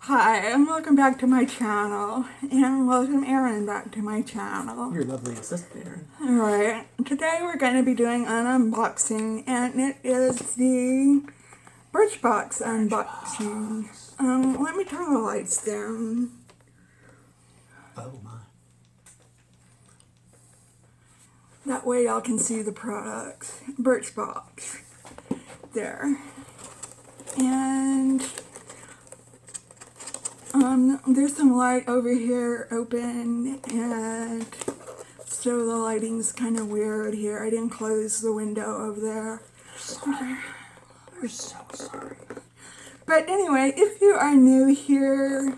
Hi, and welcome back to my channel, and welcome Erin back to my channel. Your lovely assistant, Erin. Alright, today we're going to be doing an unboxing, and it is the Birchbox unboxing. Let me turn the lights down. Oh my. That way y'all can see the products. Birchbox. There. And there's some light over here open, and so the lighting's kind of weird here. I didn't close the window over there. Sorry. We're so sorry. But anyway, if you are new here,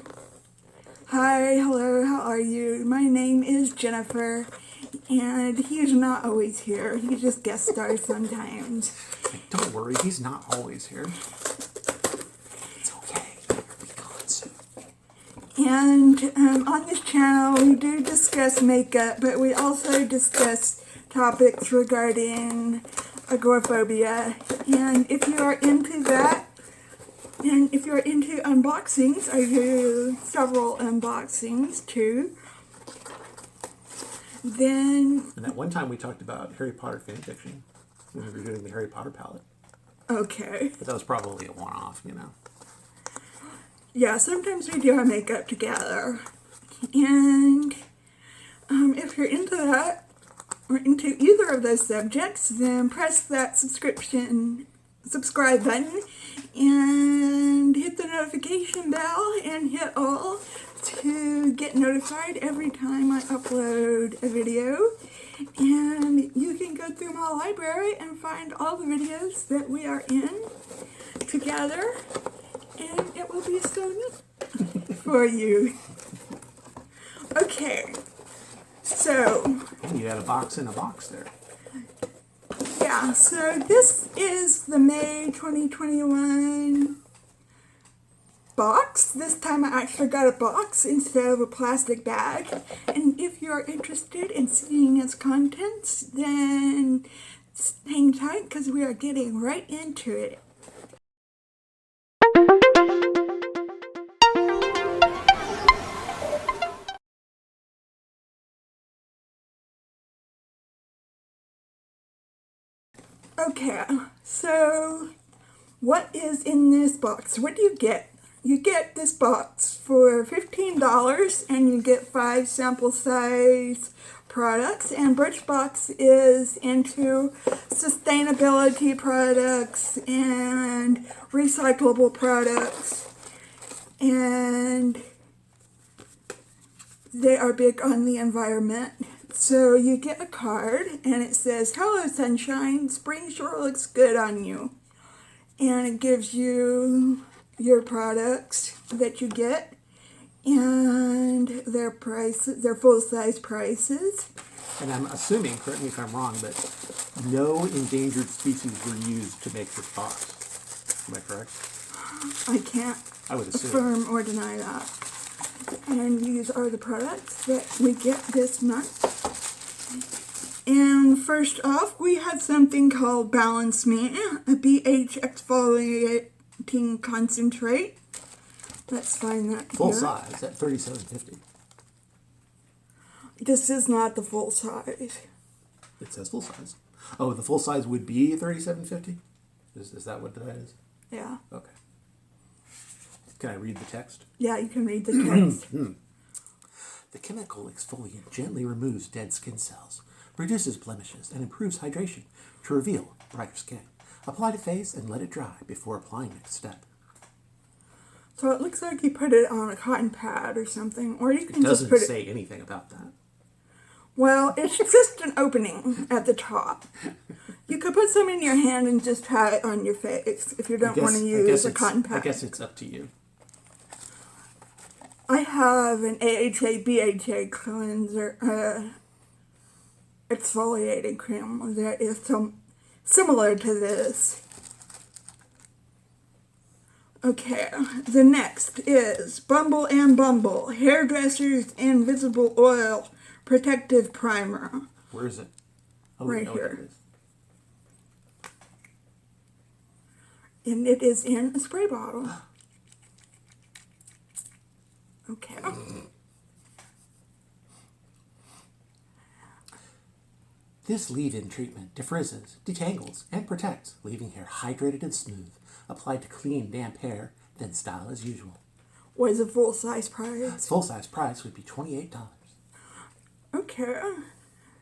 hi, hello, how are you? My name is Jennifer, and he's not always here. He just guest stars sometimes. Don't worry, he's not always here. It's okay. He'll be gone soon. And on this channel, we do discuss makeup, but we also discuss topics regarding agoraphobia. And if you are into that, and if you're into unboxings, I do several unboxings too. Then... And that one time we talked about Harry Potter fanfiction when we were doing the Harry Potter palette. Okay. But that was probably a one-off, you know. Yeah, sometimes we do our makeup together. And if you're into that, or into either of those subjects, then press that subscribe button and hit the notification bell and hit all to get notified every time I upload a video. And you can go through my library and find all the videos that we are in together, and it will be so neat for you. Okay, so You had a box in a box there. yeah, so this is the May 2021 box. This time I actually got a box instead of a plastic bag. And if you're interested in seeing its contents, then hang tight because we are getting right into it. Okay, so what is in this box? What do you get? You get this box for $15 and you get 5 sample size products, and Birchbox is into sustainability products and recyclable products, and they are big on the environment. So you get a card and it says, "Hello sunshine, spring sure looks good on you." And it gives you your products that you get and their prices, their full-size prices. And I'm assuming, correct me if I'm wrong, but no endangered species were used to make this box. Am I correct? I can't I would assume. affirm or deny that. And these are the products that we get this month. And first off, we had something called Balance Me, a BH exfoliating concentrate. Let's find that Full here. size at $37.50. This is not the full size. It says full size. Oh, the full size would be $37.50? Is that what that is? Yeah. Okay. Can I read the text? Yeah, you can read the text. The chemical exfoliant gently removes dead skin cells, reduces blemishes, and improves hydration to reveal brighter skin. Apply to face and let it dry before applying next step. So it looks like you put it on a cotton pad or something, or you can It just doesn't put it... say anything about that. Well, it's just an opening at the top. You could put some in your hand and just have it on your face if you don't want to use a cotton pad. I guess it's up to you. I have an AHA BHA cleanser, exfoliating cream that is similar to this. Okay, the next is Bumble and Bumble Hairdresser's Invisible Oil Protective Primer. Where is it? Oh, Right no, here. It is. And it is in a spray bottle. Okay. This leave-in treatment defrizzes, detangles, and protects, leaving hair hydrated and smooth. Applied to clean, damp hair, then style as usual. What is the full-size price? Full-size price would be $28. Okay.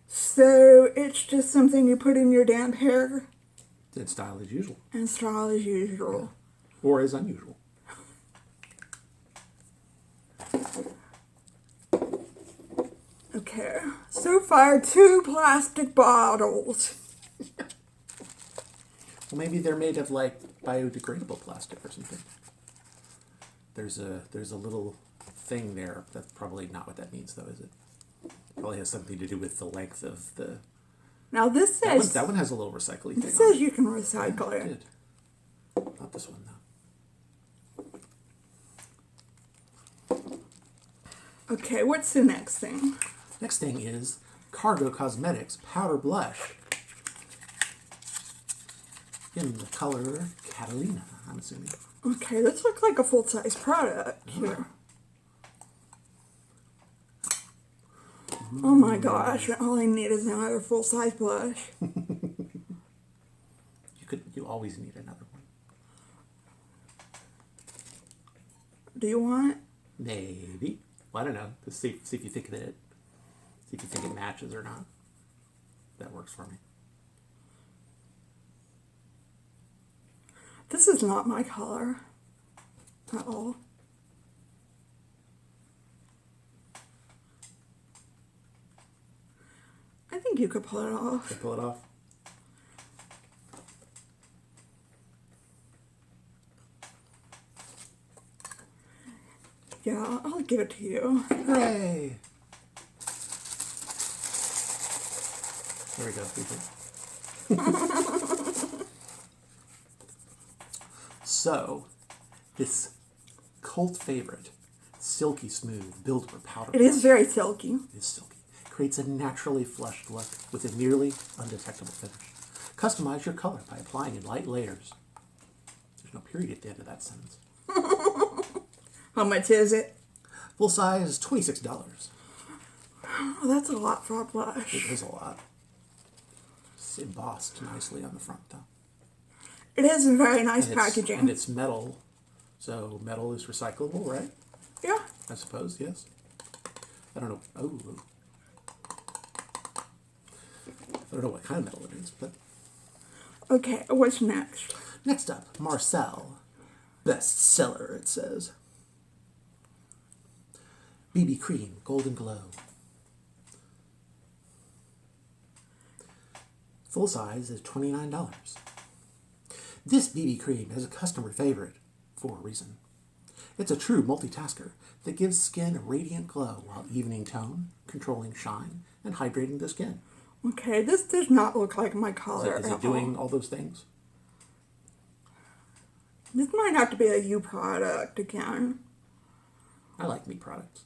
So it's just something you put in your damp hair Then style as usual. and style as usual. Or as unusual. Okay. So far, 2 plastic bottles. Well, maybe they're made of like biodegradable plastic or something. There's a little thing there. That's probably not what that means, though, is it? Probably has something to do with the length of the. Now this says That one has a little recycling thing. this on says it. you can recycle It it. did. Not this one though. Okay, what's the next thing? Next thing is Cargo Cosmetics Powder Blush in the color Catalina, I'm assuming. Okay, this looks like a full-size product here. Oh my gosh, all I need is another full-size blush. You always need another one. Do you want it? Maybe. Well, I don't know. Just see if you think that it. See if you think it matches or not. That works for me. This is not my color at all. I think you could pull it off. Can I pull it off? Yeah, I'll give it to you. Hooray! There we go. So, this cult favorite, silky smooth Build-A-Bear powder It is very silky. is silky. Creates a naturally flushed look with a nearly undetectable finish. Customize your color by applying in light layers. There's no period at the end of that sentence. How much is it? Full size, $26. Oh, that's a lot for a blush. It is a lot. It's embossed nicely on the front, though. It is a very nice And packaging. it's metal, so metal is recyclable, right? Yeah. I suppose, yes. I don't know. Oh. I don't know what kind of metal it is, but... Okay, what's next? Next up, Marcel. Bestseller, it says. BB Cream, Golden Glow. Full size is $29. This BB cream is a customer favorite for a reason. It's a true multitasker that gives skin a radiant glow while evening tone, controlling shine, and hydrating the skin. Okay, this does not look like my color Is at it doing all. all those things? This might have to be a you product again. I like meat products.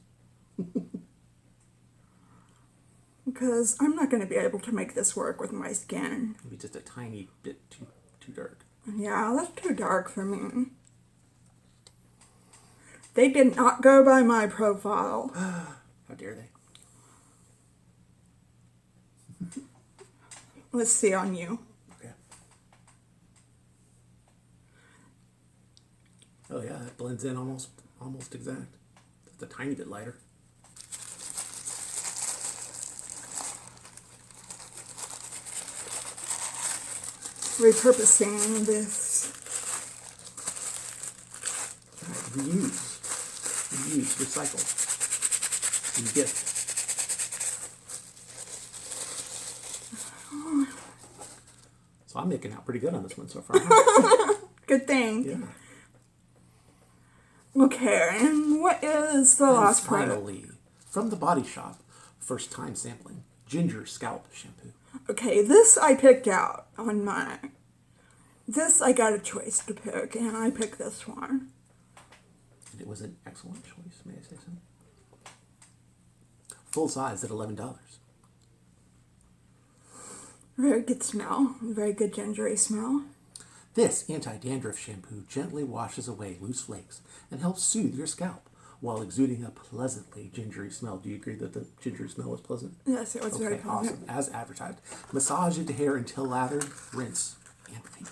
Because I'm not going to be able to make this work with my skin. Maybe just a tiny bit too dark. Yeah, that's too dark for me. They did not go by my profile. How dare they? Let's see on you. Okay. Oh yeah, that blends in almost exact. Just a tiny bit lighter. Repurposing this. Reuse, recycle, and gift. So I'm making out pretty good on this one so far. Huh? Good thing. Yeah. Okay, and what is the last product? Finally, from the Body Shop, first time sampling, Ginger Scalp Shampoo. Okay, this I picked out on mine. This I got a choice to pick, and I picked this one. And it was an excellent choice, may I say so? Full size at $11. Very good smell. Very good gingery smell. This anti-dandruff shampoo gently washes away loose flakes and helps soothe your scalp while exuding a pleasantly gingery smell. Do you agree that the gingery smell was pleasant? Yes, it was very Okay, pleasant. awesome. As advertised. Massage into hair until lathered, rinse, and repeat.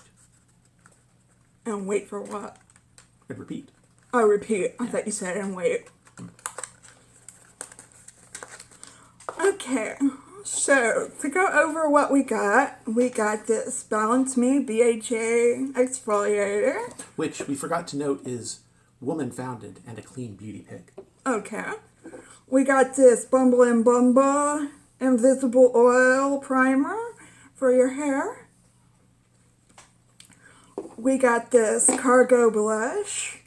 And wait for what? And repeat. Oh, repeat. I thought you said and wait. Okay, so to go over what we got this Balance Me BHA exfoliator. Which we forgot to note is woman-founded and a clean beauty pick. Okay. We got this Bumble and Bumble Invisible Oil Primer for your hair. We got this Cargo Blush,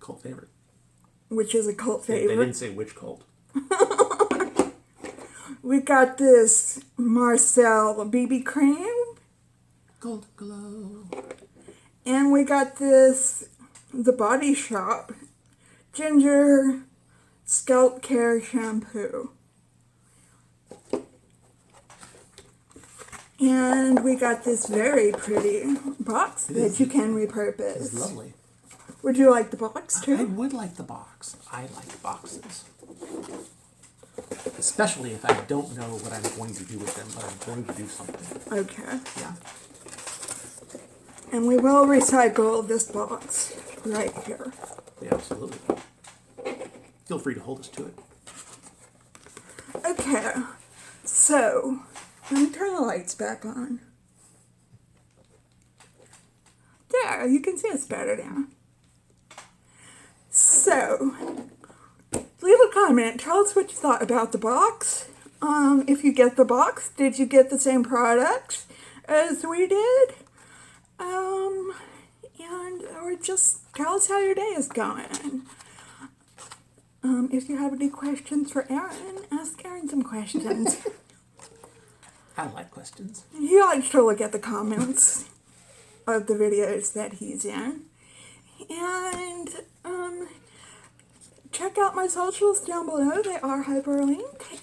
Cult favorite. which is a cult They favorite. didn't say which cult. We got this Marcel BB Cream. Gold glow. And we got this The Body Shop Ginger Scalp Care Shampoo. And we got this very pretty box that you can repurpose. It's lovely. Would you like the box I too? would like the box. I like boxes. Especially if I don't know what I'm going to do with them, but I'm going to do something. Okay. Yeah. And we will recycle this box right here. Yeah, absolutely. Feel free to hold us to it. Okay. So, let me turn the lights back on. There, you can see us better now. So, leave a comment. Tell us what you thought about the box. If you get the box, did you get the same products as we did? Or just tell us how your day is going. If you have any questions for Aaron, ask Aaron some questions. I like questions. He likes to look at the comments of the videos that he's in. And, check out my socials down below. They are hyperlinked.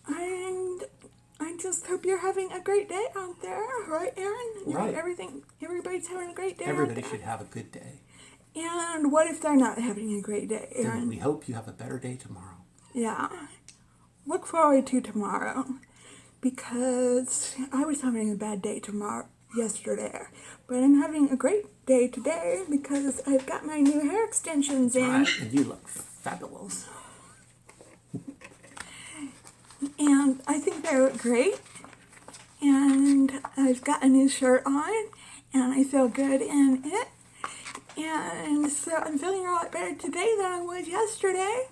And I just hope you're having a great day out there. Right, Aaron? Right. Everybody's having a great day Everybody out there. should have a good day. And what if they're not having a great day, Aaron? And we hope you have a better day tomorrow. Yeah. Look forward to tomorrow. Because I was having a bad day yesterday. But I'm having a great day today because I've got my new hair extensions in. Right, and you look fabulous. And I think they look great. And I've got a new shirt on. And I feel good in it. And so I'm feeling a lot better today than I was yesterday.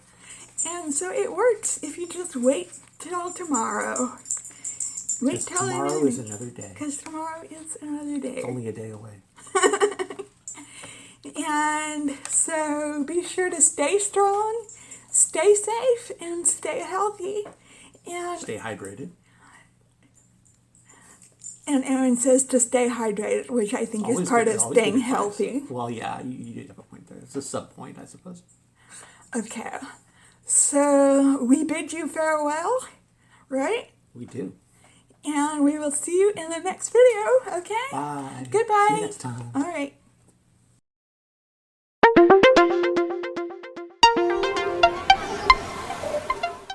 And so it works if you just wait till tomorrow. Wait till tomorrow is another day. Because tomorrow is another day. It's only a day away. And so be sure to stay strong, stay safe, and stay healthy. And Stay hydrated. And Aaron says to stay hydrated, which I think is part of staying healthy. Well, yeah, you did have a point there. It's a sub-point, I suppose. Okay. So we bid you farewell, right? We do. And we will see you in the next video, okay? Bye. Goodbye. See you next time. All right.